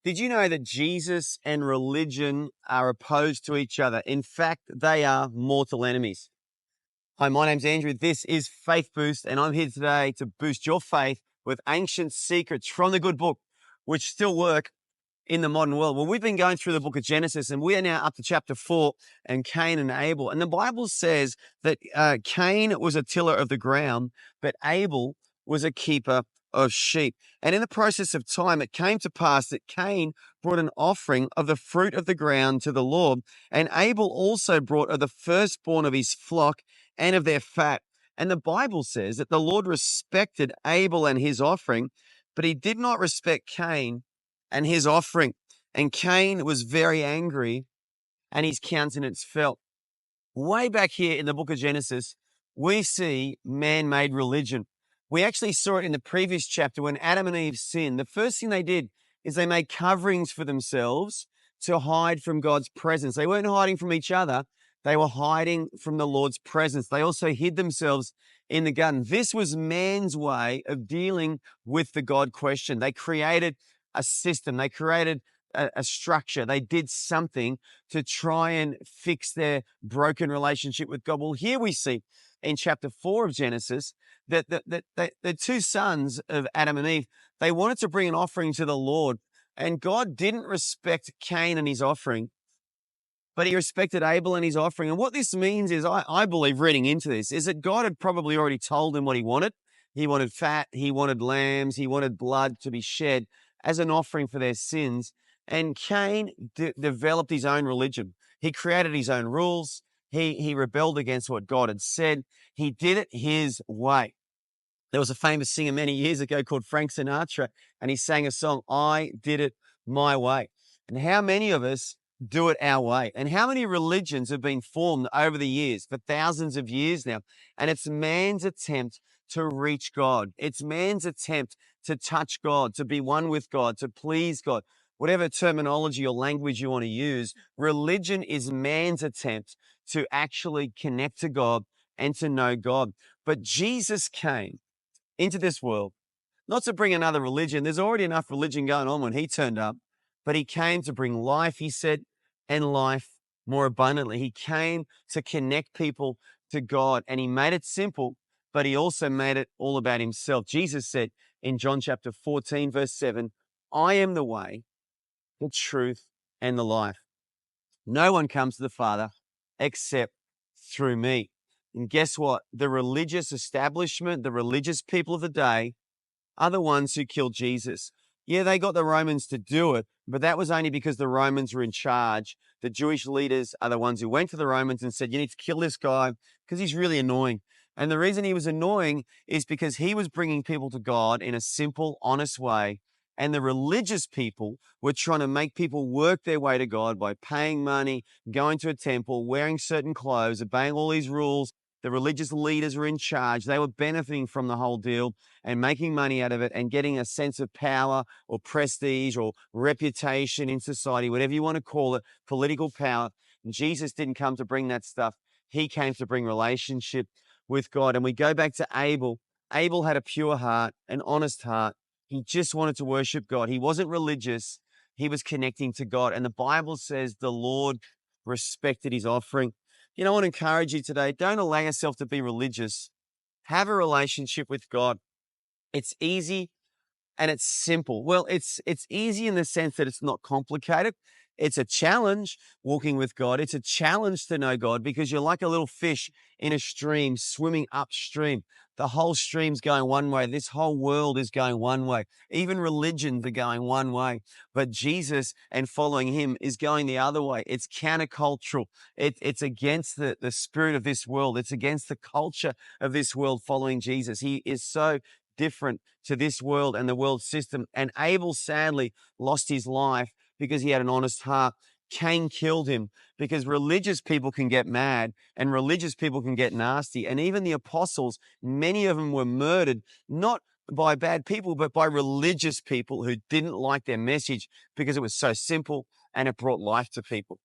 Did you know that Jesus and religion are opposed to each other? In fact, they are mortal enemies. Hi, my name's Andrew. This is Faith Boost, and I'm here today to boost your faith with ancient secrets from the good book, which still work in the modern world. Well, we've been going through the book of Genesis, and we are now up to chapter 4 and Cain and Abel. And the Bible says that Cain was a tiller of the ground, but Abel was a keeper of sheep. And in the process of time, it came to pass that Cain brought an offering of the fruit of the ground to the Lord, and Abel also brought of the firstborn of his flock and of their fat. And the Bible says that the Lord respected Abel and his offering, but he did not respect Cain and his offering. And Cain was very angry, and his countenance fell. Way back here in the book of Genesis, we see man-made religion. We actually saw it in the previous chapter when Adam and Eve sinned. The first thing they did is they made coverings for themselves to hide from God's presence. They weren't hiding from each other. They were hiding from the Lord's presence. They also hid themselves in the garden. This was man's way of dealing with the God question. They created a system. They created a structure. They did something to try and fix their broken relationship with God. Well, here we see in chapter 4 of Genesis that the two sons of Adam and Eve, they wanted to bring an offering to the Lord, and God didn't respect Cain and his offering, but he respected Abel and his offering. And what this means is, I believe, reading into this, is that God had probably already told him what he wanted. He wanted fat, he wanted lambs, he wanted blood to be shed as an offering for their sins. And Cain developed his own religion. He created his own rules. He rebelled against what God had said. He did it his way. There was a famous singer many years ago called Frank Sinatra, and he sang a song, "I Did It My Way." And how many of us do it our way? And how many religions have been formed over the years, for thousands of years now? And it's man's attempt to reach God. It's man's attempt to touch God, to be one with God, to please God. Whatever terminology or language you want to use, religion is man's attempt to actually connect to God and to know God. But Jesus came into this world not to bring another religion. There's already enough religion going on when he turned up, but he came to bring life, he said, and life more abundantly. He came to connect people to God, and he made it simple, but he also made it all about himself. Jesus said in John chapter 14, verse 7, "I am the way, the truth, and the life. No one comes to the Father except through me." And guess what? The religious establishment, the religious people of the day, are the ones who killed Jesus. Yeah, they got the Romans to do it, but that was only because the Romans were in charge. The Jewish leaders are the ones who went to the Romans and said, "You need to kill this guy because he's really annoying." And the reason he was annoying is because he was bringing people to God in a simple, honest way. And the religious people were trying to make people work their way to God by paying money, going to a temple, wearing certain clothes, obeying all these rules. The religious leaders were in charge. They were benefiting from the whole deal and making money out of it and getting a sense of power or prestige or reputation in society, whatever you want to call it, political power. And Jesus didn't come to bring that stuff. He came to bring relationship with God. And we go back to Abel. Abel had a pure heart, an honest heart. He just wanted to worship God. He wasn't religious. He was connecting to God. And the Bible says the Lord respected his offering. You know, I want to encourage you today, don't allow yourself to be religious. Have a relationship with God. It's easy and it's simple. Well, it's easy in the sense that it's not complicated. It's a challenge walking with God. It's a challenge to know God because you're like a little fish in a stream swimming upstream. The whole stream's going one way. This whole world is going one way. Even religions are going one way. But Jesus and following him is going the other way. It's countercultural. It's against the spirit of this world. It's against the culture of this world following Jesus. He is so different to this world and the world system. And Abel sadly lost his life because he had an honest heart. Cain killed him because religious people can get mad and religious people can get nasty. And even the apostles, many of them were murdered, not by bad people, but by religious people who didn't like their message because it was so simple and it brought life to people.